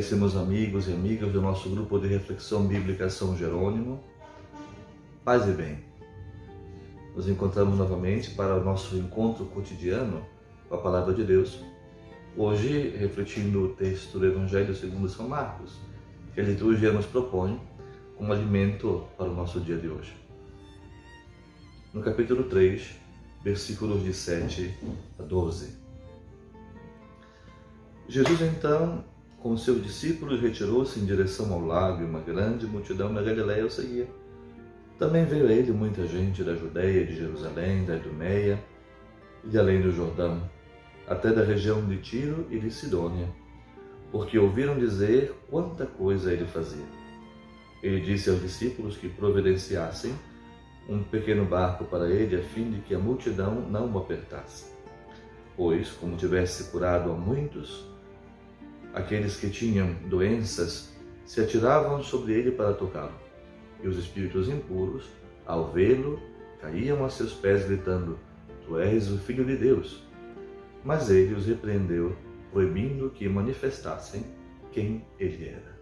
caríssimos amigos e amigas do nosso grupo de reflexão bíblica São Jerônimo, paz e bem. Nos encontramos novamente para o nosso encontro cotidiano com a Palavra de Deus, hoje refletindo o texto do Evangelho segundo São Marcos, que a liturgia nos propõe como alimento para o nosso dia de hoje. No capítulo 3, versículos de 7 a 12. Jesus então, com seus discípulos, retirou-se em direção ao lago e uma grande multidão da Galileia o seguia. Também veio a ele muita gente da Judeia, de Jerusalém, da Idumeia e de além do Jordão, até da região de Tiro e de Sidônia, porque ouviram dizer quanta coisa ele fazia. Ele disse aos discípulos que providenciassem um pequeno barco para ele, a fim de que a multidão não o apertasse. Pois, como tivesse curado a muitos, aqueles que tinham doenças se atiravam sobre ele para tocá-lo, e os espíritos impuros, ao vê-lo, caíam a seus pés gritando: Tu és o Filho de Deus. Mas ele os repreendeu, proibindo que manifestassem quem ele era.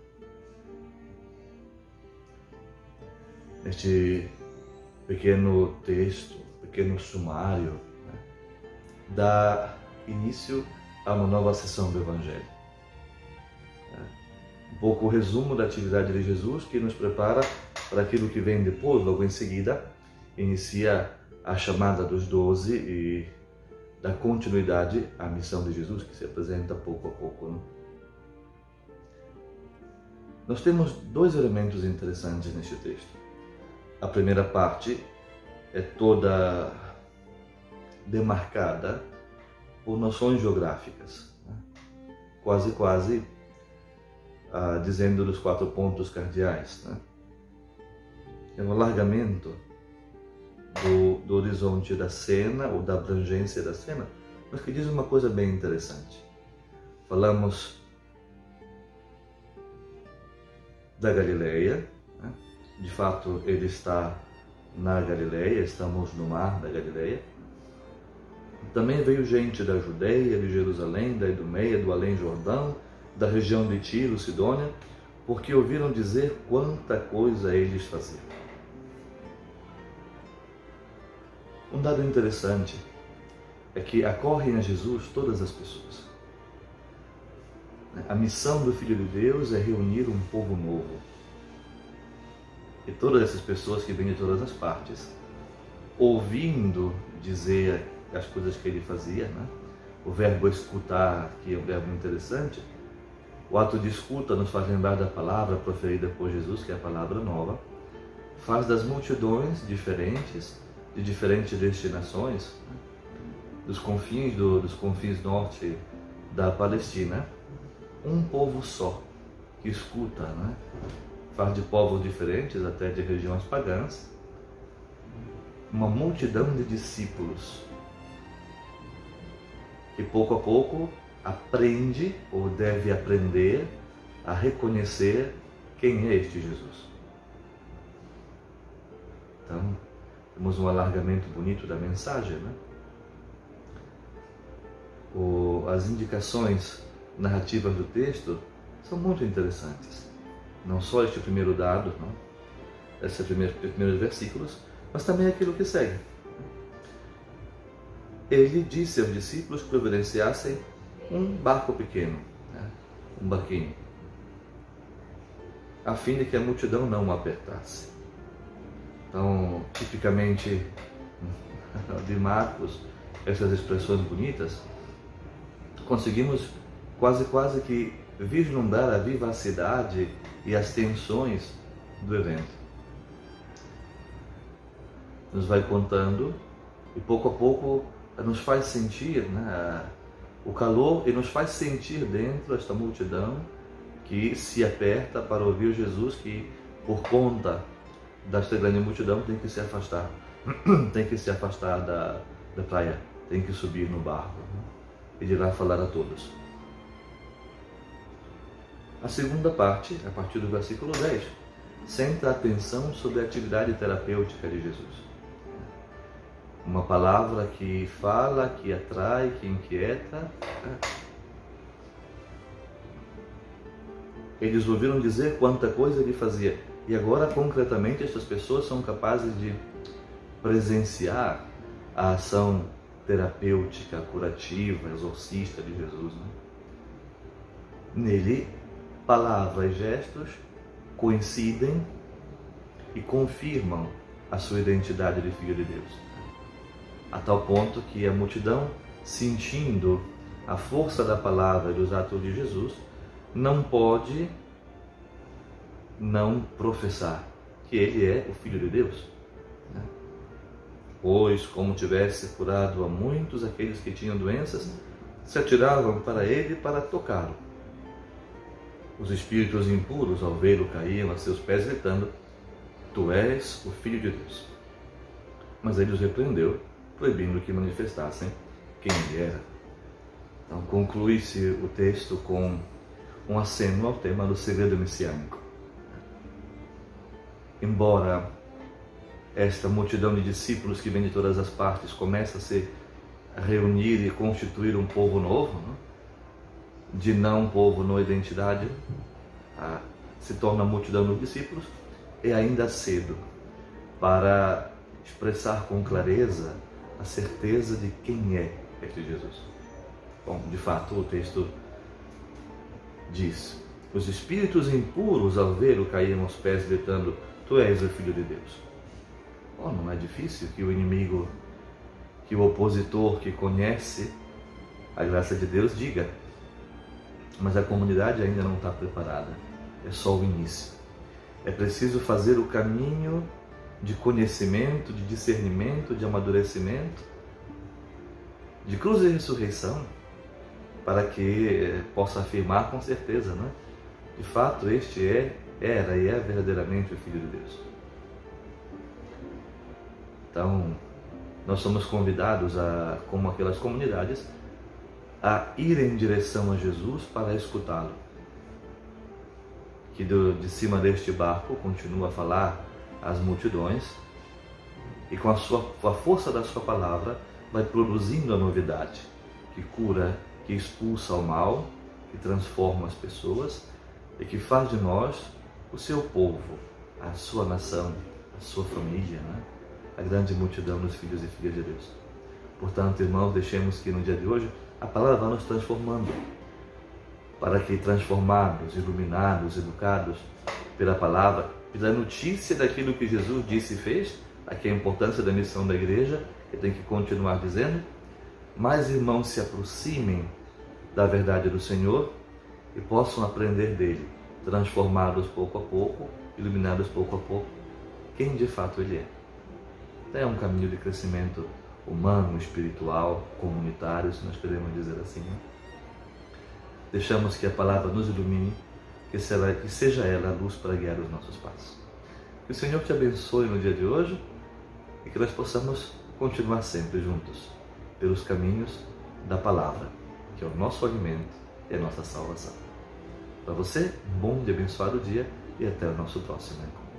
Neste pequeno texto, pequeno sumário, dá início a uma nova sessão do Evangelho. Um pouco o resumo da atividade de Jesus, que nos prepara para aquilo que vem depois. Logo em seguida, inicia a chamada dos 12 e dá continuidade à missão de Jesus, que se apresenta pouco a pouco. Nós temos dois elementos interessantes neste texto. A primeira parte é toda demarcada por noções geográficas, quase dizendo dos 4 pontos cardeais. É um alargamento do horizonte da cena, ou da abrangência da cena, mas que diz uma coisa bem interessante. Falamos da Galileia, de fato ele está na Galileia, estamos no mar da Galileia. Também veio gente da Judeia, de Jerusalém, da Idumeia, do além Jordão, da região de Tiro, Sidônia, porque ouviram dizer quanta coisa eles faziam. Um dado interessante é que acorrem a Jesus todas as pessoas. A missão do Filho de Deus é reunir um povo novo. E todas essas pessoas que vêm de todas as partes, ouvindo dizer as coisas que ele fazia, O verbo escutar, que é um verbo interessante. O ato de escuta nos faz lembrar da palavra proferida por Jesus, que é a palavra nova. Faz das multidões diferentes, de diferentes destinações, dos confins norte da Palestina, um povo só, que escuta, Faz de povos diferentes, até de regiões pagãs, uma multidão de discípulos, que pouco a pouco aprende, ou deve aprender, a reconhecer quem é este Jesus. Então, temos um alargamento bonito da mensagem, As indicações narrativas do texto são muito interessantes. Não só este primeiro dado, esses primeiros versículos, mas também aquilo que segue. Ele disse aos discípulos que providenciassem um barco pequeno, um barquinho, a fim de que a multidão não o apertasse. Então, tipicamente de Marcos, essas expressões bonitas, conseguimos quase que vislumbrar a vivacidade e as tensões do evento. Nos vai contando e pouco a pouco nos faz sentir o calor e nos faz sentir dentro esta multidão que se aperta para ouvir Jesus, que por conta desta grande multidão tem que se afastar, da praia, tem que subir no barco e de lá falar a todos. A segunda parte, a partir do versículo 10, centra a atenção sobre a atividade terapêutica de Jesus. Uma palavra que fala, que atrai, que inquieta, Eles ouviram dizer quanta coisa ele fazia. E agora, concretamente, estas pessoas são capazes de presenciar a ação terapêutica, curativa, exorcista de Jesus. Né? Nele, palavras e gestos coincidem e confirmam a sua identidade de Filho de Deus. A tal ponto que a multidão, sentindo a força da palavra e dos atos de Jesus, não pode não professar que ele é o Filho de Deus. Pois, como tivesse curado a muitos aqueles que tinham doenças, se atiravam para ele para tocá-lo. Os espíritos impuros, ao vê-lo, caíam a seus pés, gritando: Tu és o Filho de Deus. Mas ele os repreendeu, proibindo que manifestassem quem ele era. Então, conclui-se o texto com um aceno ao tema do segredo messiânico. Embora esta multidão de discípulos que vem de todas as partes comece a se reunir e constituir um povo novo, né? De não um povo, não identidade, se torna a multidão dos discípulos, é ainda cedo para expressar com clareza a certeza de quem é este Jesus. Bom, de fato, o texto diz: os espíritos impuros, ao vê-lo, caíam aos pés, gritando: Tu és o Filho de Deus. Bom, não é difícil que o inimigo, que o opositor que conhece a graça de Deus diga, mas a comunidade ainda não está preparada. É só o início. É preciso fazer o caminho de conhecimento, de discernimento, de amadurecimento, de cruz e ressurreição, para que possa afirmar com certeza, né? De fato, este era e é verdadeiramente o Filho de Deus. Então, nós somos convidados, como aquelas comunidades, a ir em direção a Jesus para escutá-lo. Que de cima deste barco continua a falar às multidões e com a força da sua palavra vai produzindo a novidade, que cura, que expulsa o mal, que transforma as pessoas e que faz de nós o seu povo, a sua nação, a sua família, né? A grande multidão dos filhos e filhas de Deus. Portanto, irmãos, deixemos que no dia de hoje a palavra vá nos transformando, para que, transformados, iluminados, educados pela palavra, pela notícia daquilo que Jesus disse e fez, aqui a importância da missão da igreja, que tem que continuar dizendo, mais irmãos se aproximem da verdade do Senhor e possam aprender dele, transformados pouco a pouco, iluminados pouco a pouco, quem de fato ele é. É um caminho de crescimento humano, espiritual, comunitário, se nós queremos dizer assim, né? Deixamos que a palavra nos ilumine, que seja ela a luz para guiar os nossos passos. Que o Senhor te abençoe no dia de hoje e que nós possamos continuar sempre juntos pelos caminhos da palavra, que é o nosso alimento e a nossa salvação. Para você, um bom e abençoado dia e até o nosso próximo encontro.